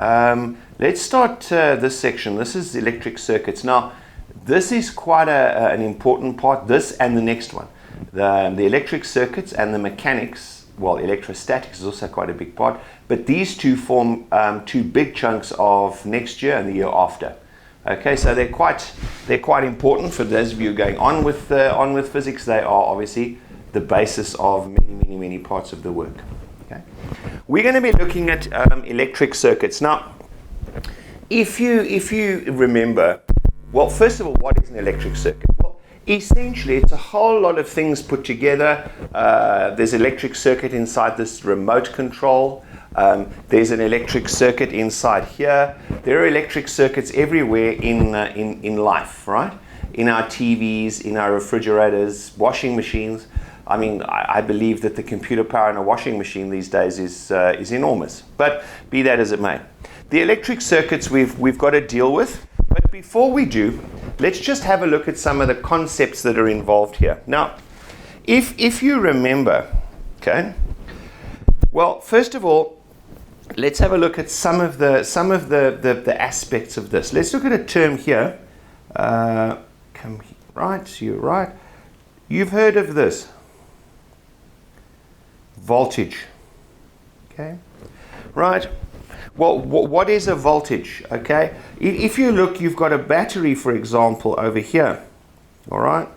Let's start this section. This is electric circuits. Now, this is quite an important part, this and the next one. The electric circuits and the mechanics, well, electrostatics is also quite a big part, but these two form two big chunks of next year and the year after. Okay, so they're quite important for those of you going on with physics. They are obviously the basis of many parts of the work. Okay, we're going to be looking at electric circuits. Now, if you remember, well, first of all, what is an electric circuit? Well, essentially, it's a whole lot of things put together. There's an electric circuit inside this remote control. There's an electric circuit inside here. There are electric circuits everywhere in life, right? In our TVs, in our refrigerators, washing machines. I mean, I believe that the computer power in a washing machine these days is enormous. But be that as it may, the electric circuits we've got to deal with. But before we do, let's just have a look at some of the concepts that are involved here. Now, if you remember, okay, well, first of all, let's have a look at some of the aspects of this. Let's look at a term here. Come here, right, so you're right. You've heard of this. Voltage. Okay, right. Well, what is a voltage? Okay, if you look, you've got a battery, for example, over here. All right,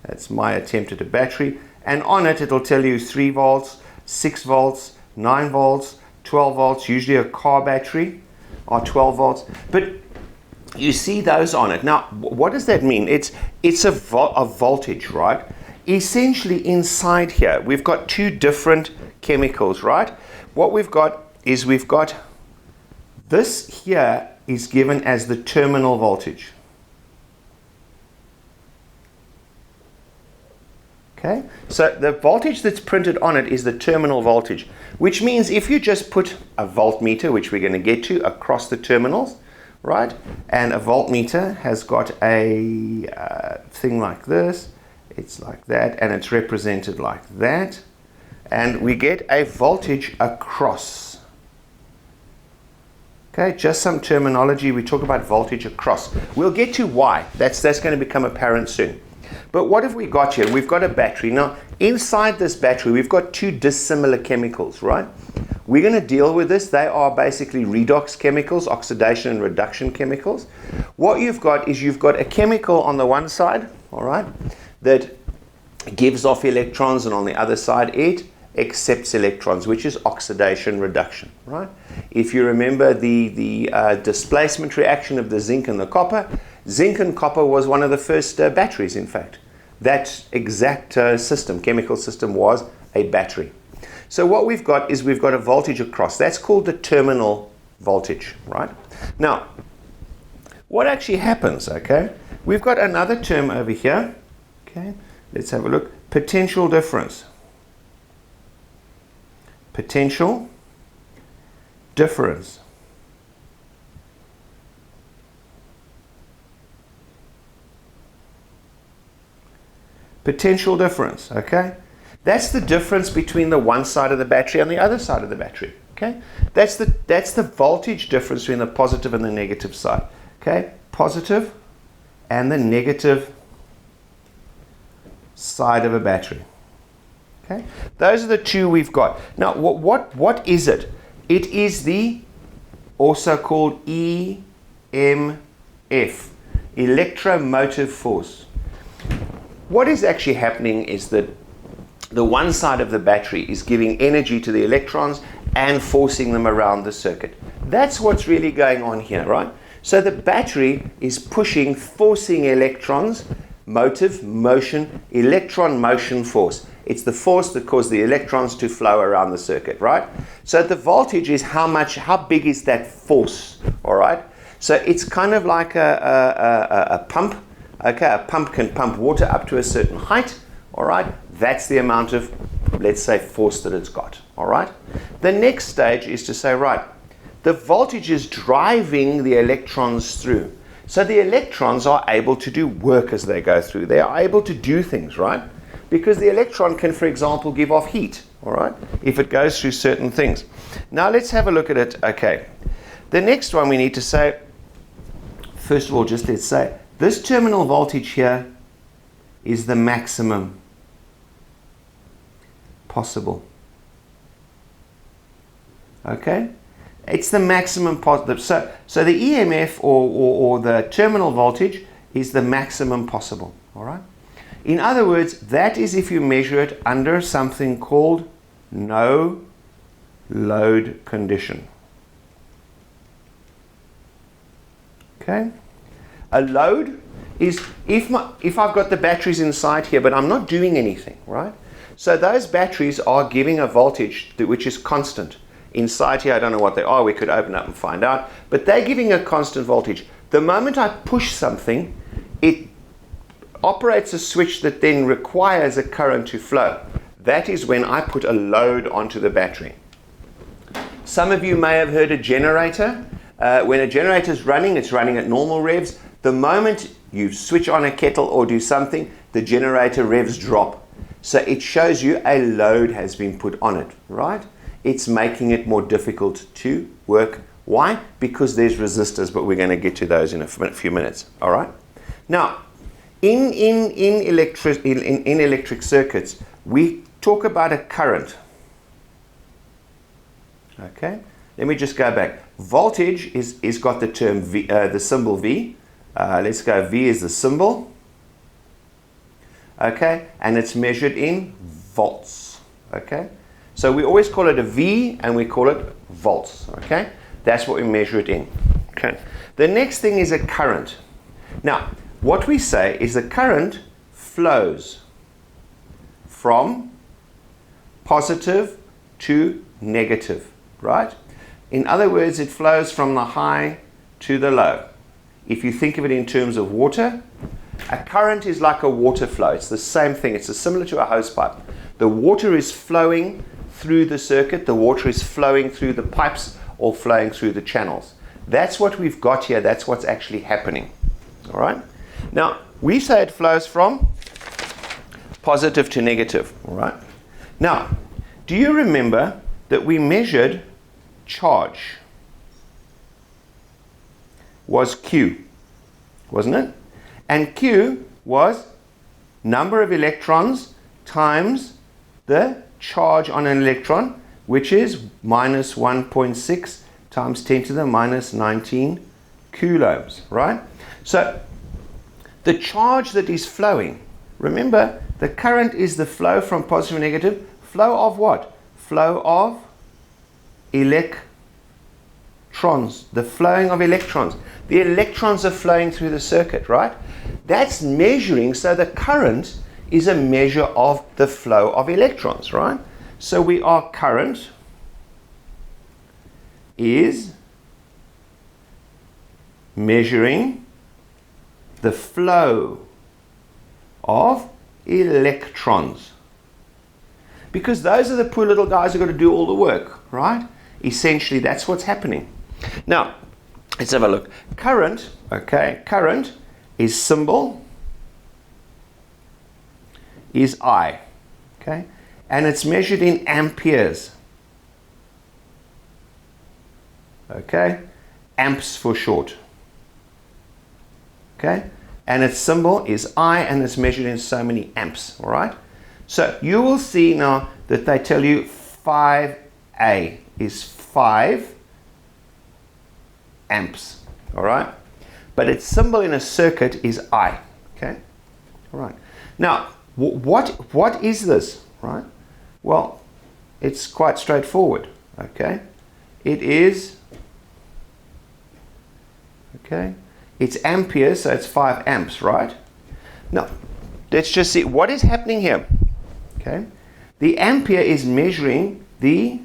that's my attempt at a battery, and on it, it'll tell you 3 volts, 6 volts, 9 volts, 12 volts. Usually a car battery are 12 volts, but you see those on it. Now, what does that mean? It's a voltage, right? Essentially, inside here, we've got two different chemicals, right? What we've got is this here is given as the terminal voltage. Okay, so the voltage that's printed on it is the terminal voltage, which means if you just put a voltmeter, which we're going to get to, across the terminals, right? And a voltmeter has got a thing like this. It's like that, and it's represented like that. And we get a voltage across. Okay, just some terminology. We talk about voltage across. We'll get to why. That's going to become apparent soon. But what have we got here? We've got a battery. Now, inside this battery, we've got two dissimilar chemicals, right? We're going to deal with this. They are basically redox chemicals, oxidation and reduction chemicals. What you've got is you've got a chemical on the one side, all right, that gives off electrons, and on the other side, it accepts electrons, which is oxidation reduction, right? If you remember the displacement reaction of the zinc and the copper was one of the first batteries, in fact. That exact chemical system was a battery. So what we've got is we've got a voltage across. That's called the terminal voltage, right? Now, what actually happens, okay? We've got another term over here, okay? Let's have a look. Potential difference. Potential difference. Potential difference, okay? That's the difference between the one side of the battery and the other side of the battery, okay? That's the voltage difference between the positive and the negative side, okay? Positive and the negative side of a battery. Okay, those are the two we've got. Now, what is it? It is the also called EMF, electromotive force. What is actually happening is that the one side of the battery is giving energy to the electrons and forcing them around the circuit. That's what's really going on here, right? So the battery is forcing electrons, motion, electron motion force. It's the force that causes the electrons to flow around the circuit, right? So the voltage is how big is that force, all right? So it's kind of like a pump. Okay, a pump can pump water up to a certain height, all right? That's the amount of, let's say, force that it's got, all right? The next stage is to say, right, the voltage is driving the electrons through. So the electrons are able to do work as they go through. They are able to do things, right? Because the electron can, for example, give off heat, all right, if it goes through certain things. Now let's have a look at it. Okay, the next one we need to say, first of all, just let's say this terminal voltage here is the maximum possible. Okay? It's the maximum positive. So the EMF or the terminal voltage is the maximum possible. All right? In other words, that is if you measure it under something called no load condition. Okay? A load is if I've got the batteries inside here, but I'm not doing anything, right? So those batteries are giving a voltage which is constant. Inside here, I don't know what they are. We could open up and find out. But they're giving a constant voltage. The moment I push something, it operates a switch that then requires a current to flow. That is when I put a load onto the battery. Some of you may have heard a generator. When a generator is running, it's running at normal revs. The moment you switch on a kettle or do something, the generator revs drop. So it shows you a load has been put on it, right? It's making it more difficult to work. Why? Because there's resistors, but we're going to get to those in a few minutes. All right? Now, in electric circuits, we talk about a current. Okay? Let me just go back. Voltage is got the term V, the symbol V. Let's go. V is the symbol. Okay? And it's measured in volts. Okay? So we always call it a V and we call it volts. Okay? That's what we measure it in. Okay? The next thing is a current. Now, what we say is the current flows from positive to negative, right? In other words, it flows from the high to the low. If you think of it in terms of water, a current is like a water flow. It's the same thing. It's similar to a hose pipe. The water is flowing through the circuit. The water is flowing through the pipes or flowing through the channels. That's what we've got here. That's what's actually happening. All right? Now, we say it flows from positive to negative. All right? Now, do you remember that we measured charge was Q, wasn't it? And Q was number of electrons times the charge on an electron, which is minus 1.6 times 10 to the minus 19 coulombs, right? So the charge that is flowing, remember, the current is the flow from positive to negative. Flow of what? Flow of electrons. The flowing of electrons. The electrons are flowing through the circuit, right? That's measuring, so the current is a measure of the flow of electrons, right? So we are current is measuring the flow of electrons. Because those are the poor little guys who got to do all the work, right? Essentially, that's what's happening. Now, let's have a look. Current, okay, current is symbol is I, okay? And it's measured in amperes. Okay? Amps for short. Okay? And its symbol is I, and it's measured in so many amps, all right? So you will see now that they tell you 5A is 5 amps, all right? But its symbol in a circuit is I, okay? All right. Now, what is this, right? Well, it's quite straightforward, okay? It is, okay, it's amperes, so it's 5 amps, right? Now, let's just see what is happening here, okay? The ampere is measuring the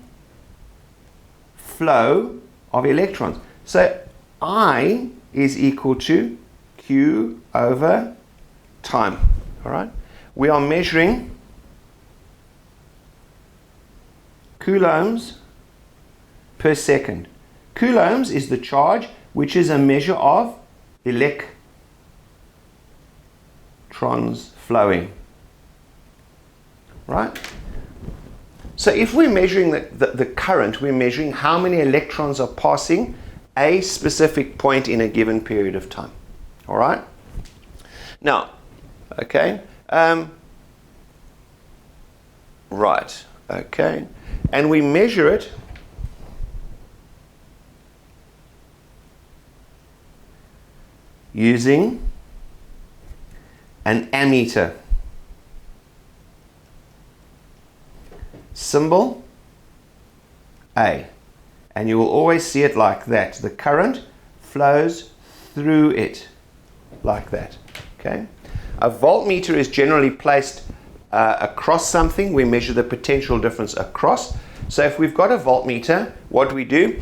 flow of electrons. So I is equal to Q over time, all right? We are measuring coulombs per second. Coulombs is the charge, which is a measure of electrons flowing, right? So if we're measuring the current, we're measuring how many electrons are passing a specific point in a given period of time. All right? Now, okay. Right, okay. And we measure it using an ammeter. Symbol A. And you will always see it like that. The current flows through it like that. Okay? A voltmeter is generally placed across something. We measure the potential difference across. So if we've got a voltmeter, what we do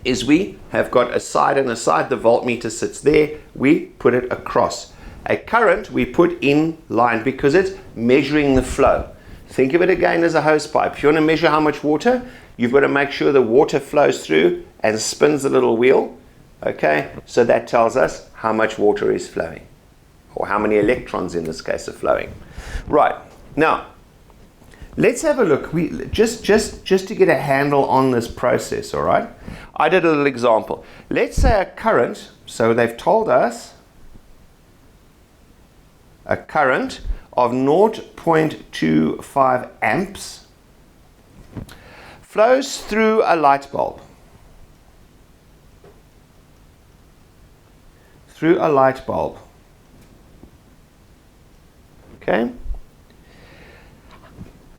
is we have got a side and a side. The voltmeter sits there. We put it across. A current we put in line because it's measuring the flow. Think of it again as a hose pipe. If you want to measure how much water, you've got to make sure the water flows through and spins the little wheel. Okay, so that tells us how much water is flowing, or how many electrons in this case are flowing. Right, now let's have a look. Just to get a handle on this process, all right? I did a little example. Let's say a current, so they've told us a current of 0.25 amps flows through a light bulb. Through a light bulb. Okay?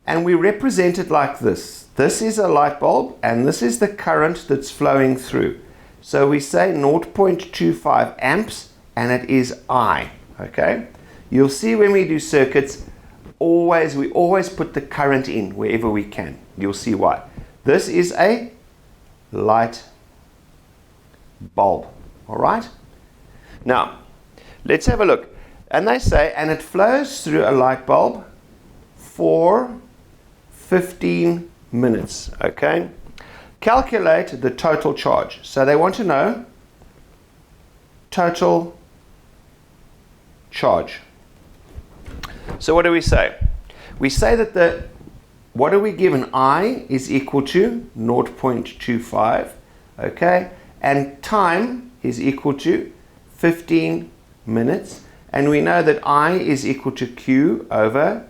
And we represent it like this. This is a light bulb, and this is the current that's flowing through. So we say 0.25 amps, and it is I. Okay? You'll see when we do circuits, we always put the current in wherever we can. You'll see why. This is a light bulb. All right? Now, let's have a look. And they say, and it flows through a light bulb for 15 minutes. Okay? Calculate the total charge. So they want to know total charge. So what do we say? We say that what are we given? I is equal to 0.25, okay? And time is equal to 15 minutes. And we know that I is equal to Q over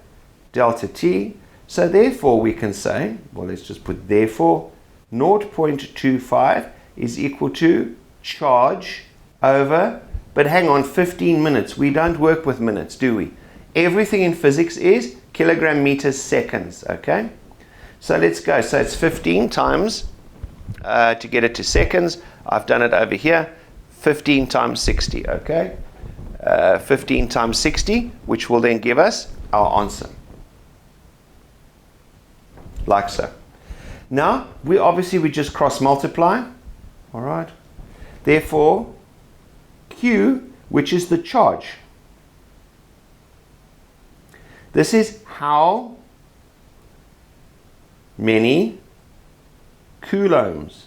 delta T. So therefore we can say, well, let's just put therefore, 0.25 is equal to charge over, but hang on, 15 minutes. We don't work with minutes, do we? Everything in physics is kilogram meters seconds, okay? So let's go. So it's 15 times, to get it to seconds, I've done it over here, 15 times 60, okay? 15 times 60, which will then give us our answer. Like so. Now, we just cross multiply, all right? Therefore, Q, which is the charge. This is how many coulombs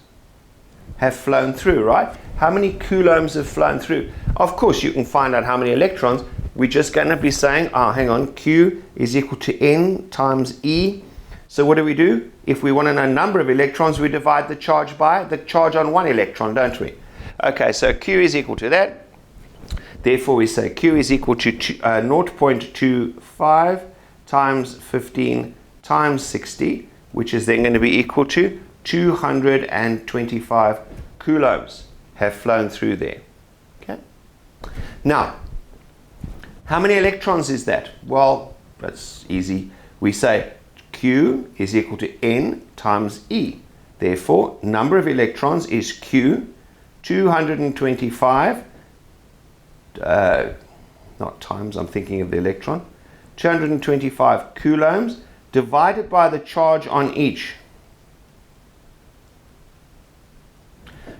have flown through, right? How many coulombs have flown through? Of course, you can find out how many electrons. We're just going to be saying, hang on, Q is equal to N times E. So what do? If we want to know number of electrons, we divide the charge by the charge on one electron, don't we? Okay, so Q is equal to that. Therefore, we say Q is equal to 0.25 times 15 times 60, which is then going to be equal to 225 coulombs have flown through there. Okay. Now, how many electrons is that? Well, that's easy. We say Q is equal to N times E. Therefore, number of electrons is Q, 225, not times, I'm thinking of the electron, 225 coulombs divided by the charge on each.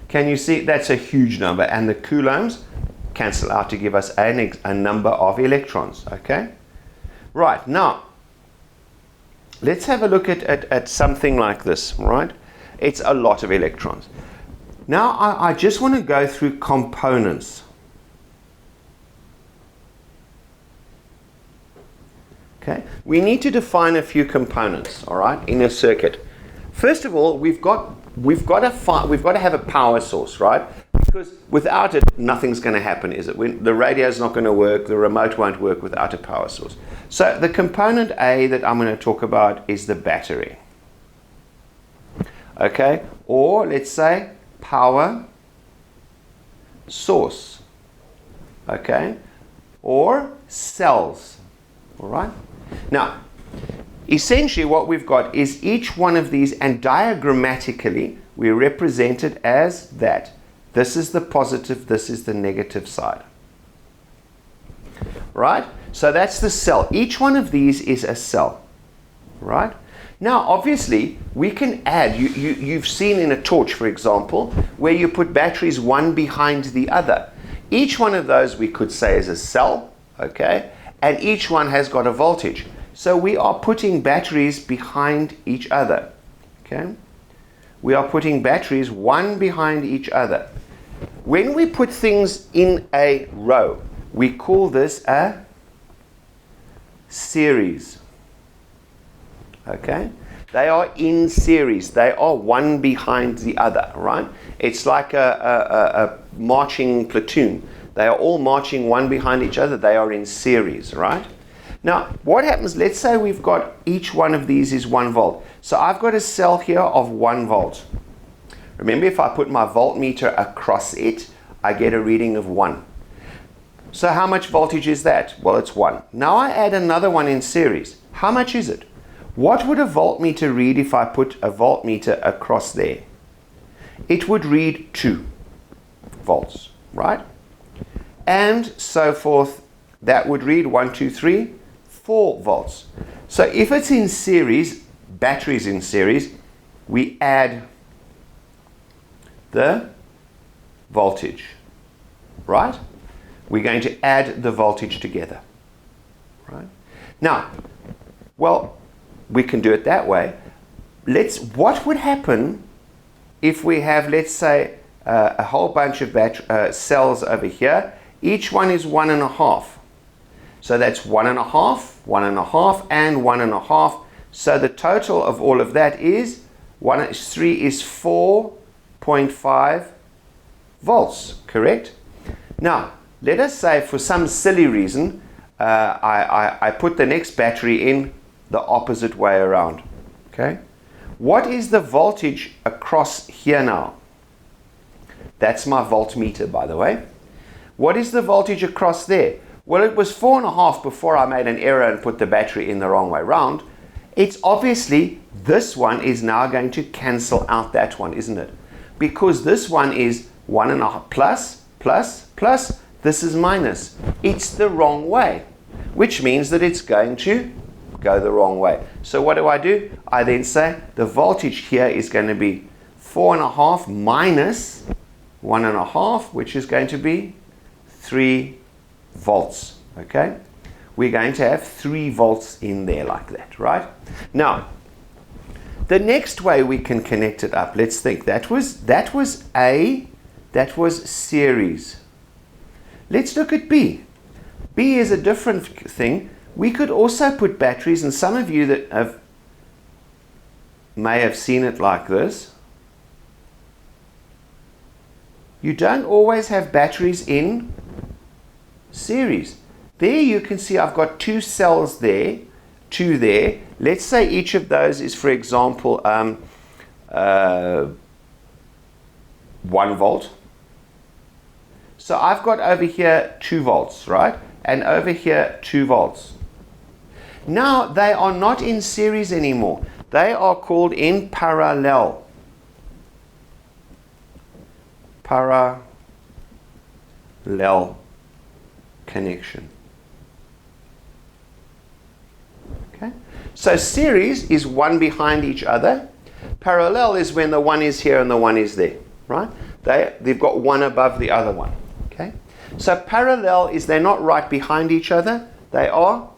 Can you see? That's a huge number, and the coulombs cancel out to give us a number of electrons, okay? Right, now, let's have a look at something like this, right? It's a lot of electrons. Now, I just want to go through components. Okay, we need to define a few components, all right, in a circuit. First of all, we've got to have a power source, right? Because without it, nothing's going to happen, is it? The radio's not going to work, the remote won't work without a power source. So the component A that I'm going to talk about is the battery. Okay? Or let's say power source. Okay? Or cells. All right? Now, essentially what we've got is each one of these, and diagrammatically we represent it as that. This is the positive, this is the negative side. Right? So that's the cell. Each one of these is a cell. Right? Now, obviously, we can add, you've seen in a torch, for example, where you put batteries one behind the other. Each one of those we could say is a cell, okay? And each one has got a voltage. So we are putting batteries behind each other, okay? We are putting batteries one behind each other. When we put things in a row, we call this a series. Okay? They are in series. They are one behind the other, right? It's like a marching platoon. They are all marching one behind each other. They are in series, right? Now, what happens, let's say we've got each one of these is 1 volt. So I've got a cell here of 1 volt. Remember, if I put my voltmeter across it, I get a reading of 1. So how much voltage is that? Well, it's 1. Now I add another one in series. How much is it? What would a voltmeter read if I put a voltmeter across there? It would read 2 volts, right? And so forth. That would read 1, 2, 3, 4 volts. So if it's in series, batteries in series, we add the voltage, right? We're going to add the voltage together, right? Now, well, we can do it that way. What would happen if we have, let's say, a whole bunch of cells over here? Each one is 1.5. So that's 1.5, 1.5, and 1.5. So the total of all of that is 3 is 4.5 volts, correct? Now, let us say for some silly reason, I put the next battery in the opposite way around. Okay? What is the voltage across here now? That's my voltmeter, by the way. What is the voltage across there? Well, it was 4.5 before I made an error and put the battery in the wrong way round. It's obviously this one is now going to cancel out that one, isn't it? Because this one is 1.5 plus, plus, plus. This is minus. It's the wrong way, which means that it's going to go the wrong way. So what do? I then say the voltage here is going to be 4.5 minus 1.5, which is going to be 3 volts. Okay? We're going to have 3 volts in there like that, right? Now, the next way we can connect it up, let's think. That was series. Let's look at B. B is a different thing. We could also put batteries, and some of you that may have seen it like this. You don't always have batteries in series. There you can see I've got 2 cells there, 2 there. Let's say each of those is, for example, 1 volt. So I've got over here 2 volts, right? And over here 2 volts. Now they are not in series anymore. They are called in parallel. Parallel connection. Okay? So series is one behind each other. Parallel is when the one is here and the one is there, right? They've got one above the other one. Okay? So parallel is they're not right behind each other. They are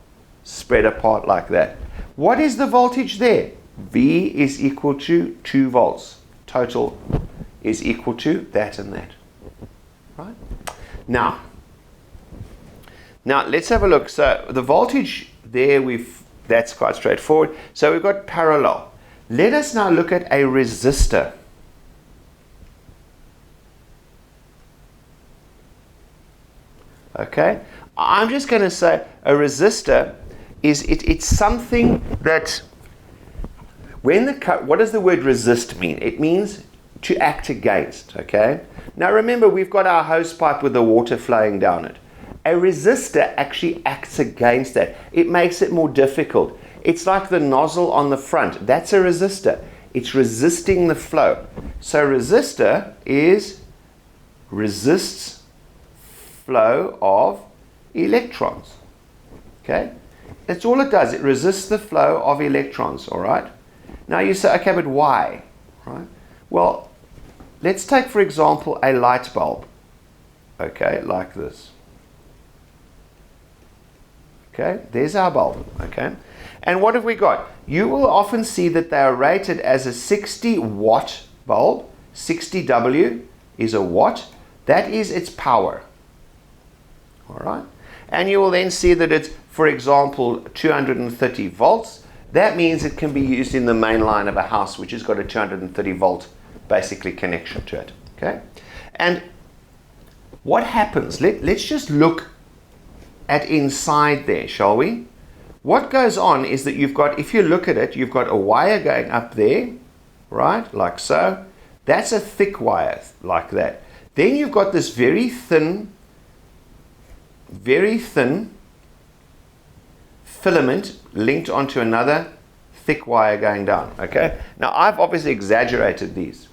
spread apart like that. What is the voltage there? V is equal to 2 volts. Total is equal to that and that. Right? Now let's have a look. So the voltage there, that's quite straightforward. So we've got parallel. Let us now look at a resistor. Okay, I'm just going to say a resistor is it's something that when what does the word resist mean? It means to act against. Okay, now remember we've got our hose pipe with the water flowing down it. A resistor actually acts against that. It makes it more difficult. It's like the nozzle on the front. That's a resistor. It's resisting the flow. So resistor resists flow of electrons. Okay? That's all it does. It resists the flow of electrons, all right? Now you say, okay, but why? Right? Well, let's take, for example, a light bulb. Okay, like this. Okay, there's our bulb. Okay, and what have we got? You will often see that they are rated as a 60 watt bulb. 60W is a watt. That is its power. All right, and you will then see that it's, for example, 230 volts. That means it can be used in the main line of a house, which has got a 230 volt basically connection to it. Okay, and what happens? Let's just look at inside there, shall we? What goes on is that you've got, if you look at it, you've got a wire going up there, right, like so. That's a thick wire, like that. Then you've got this very thin filament linked onto another thick wire going down. Okay, now I've obviously exaggerated these.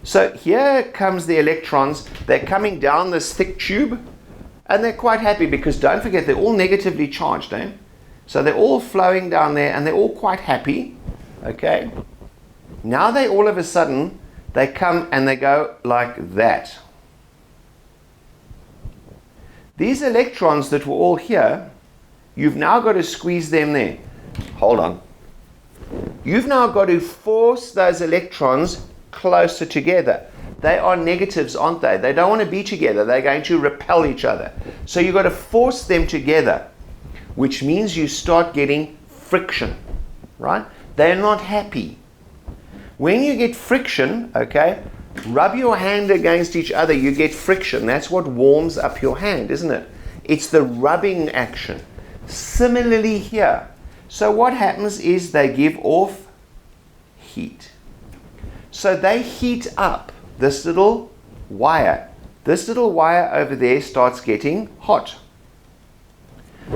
So here comes the electrons. They're coming down this thick tube, and they're quite happy because don't forget they're all negatively charged, eh? So they're all flowing down there and they're all quite happy. Okay, now they all of a sudden they come and they go like that. These electrons that were all here, you've now got to squeeze them there. Hold on. You've now got to force those electrons closer together. They are negatives, aren't they? They don't want to be together. They're going to repel each other. So you've got to force them together, which means you start getting friction, right? They're not happy. When you get friction, okay, rub your hand against each other, you get friction. That's what warms up your hand, isn't it? It's the rubbing action. Similarly here. So what happens is they give off heat. So they heat up this little wire. This little wire over there starts getting hot.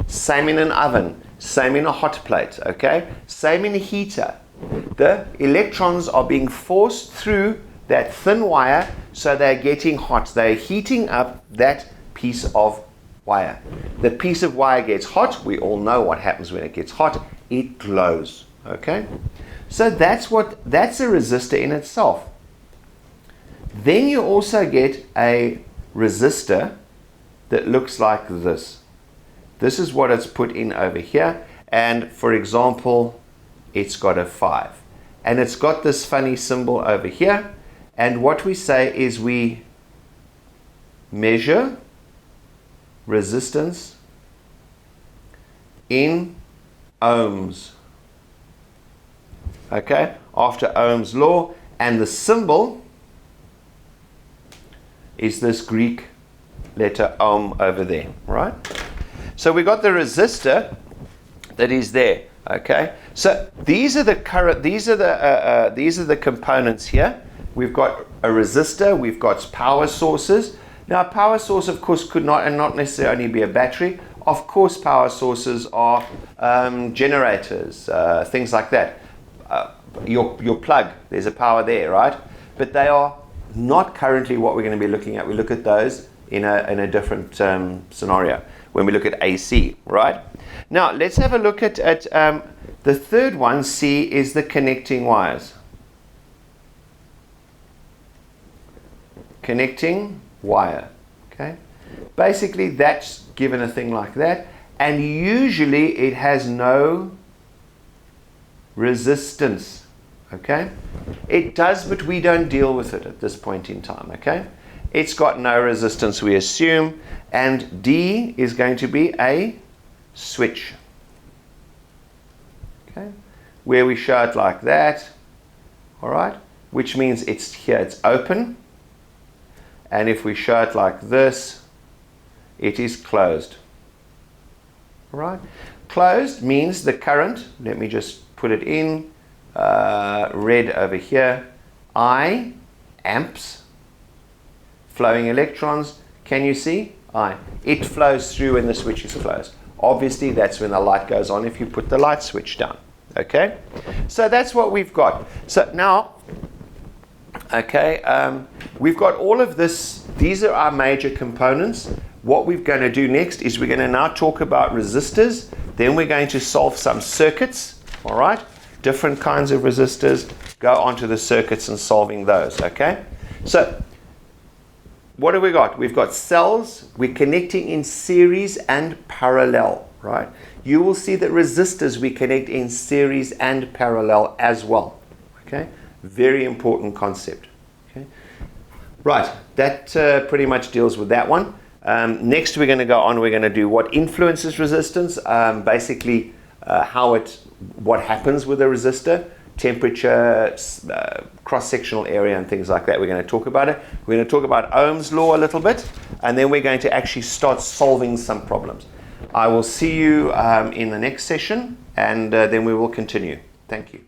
Same in an oven, same in a hot plate, okay? Same in a heater. The electrons are being forced through that thin wire, so they're getting hot. They're heating up that piece of wire. The piece of wire gets hot. We all know what happens when it gets hot. It glows, okay? So that's a resistor in itself. Then you also get a resistor that looks like this. This is what it's put in over here. And for example, it's got a 5. And it's got this funny symbol over here. And what we say is we measure resistance in ohms. Okay, after Ohm's law, and the symbol is this Greek letter ohm over there, right? So we got the resistor that is there. Okay, so these are the components here. We've got a resistor, we've got power sources. Now a power source, of course, could not necessarily only be a battery. Of course, power sources are generators, things like that. Your plug, there's a power there, right? But they are not currently what we're going to be looking at. We look at those in a different scenario when we look at AC, right? Now let's have a look at the third one. C is the connecting wires. Connecting wire. Okay, basically that's given a thing like that, and usually it has no resistance. Okay, it does, but we don't deal with it at this point in time. Okay, it's got no resistance, we assume, and D is going to be a switch. Okay, where we show it like that, all right, which means it's here, it's open. And if we show it like this, it is closed. All right, closed means the current, let me just put it in red over here, I, amps, flowing electrons, can you see? I. It flows through when the switch is closed. Obviously, that's when the light goes on if you put the light switch down. Okay? So that's what we've got. So now, okay, we've got all of this. These are our major components. What we're going to do next is we're going to now talk about resistors. Then we're going to solve some circuits. All right? Different kinds of resistors. Go onto the circuits and solving those. Okay? So, what have we got? We've got cells. We're connecting in series and parallel, right? You will see that resistors we connect in series and parallel as well, okay? Very important concept, okay? Right, that pretty much deals with that one. Next we're going to go on, we're going to do what influences resistance, basically what happens with a resistor, temperature, cross-sectional area and things like that. We're going to talk about it. We're going to talk about Ohm's law a little bit, and then we're going to actually start solving some problems. I will see you in the next session, and then we will continue. Thank you.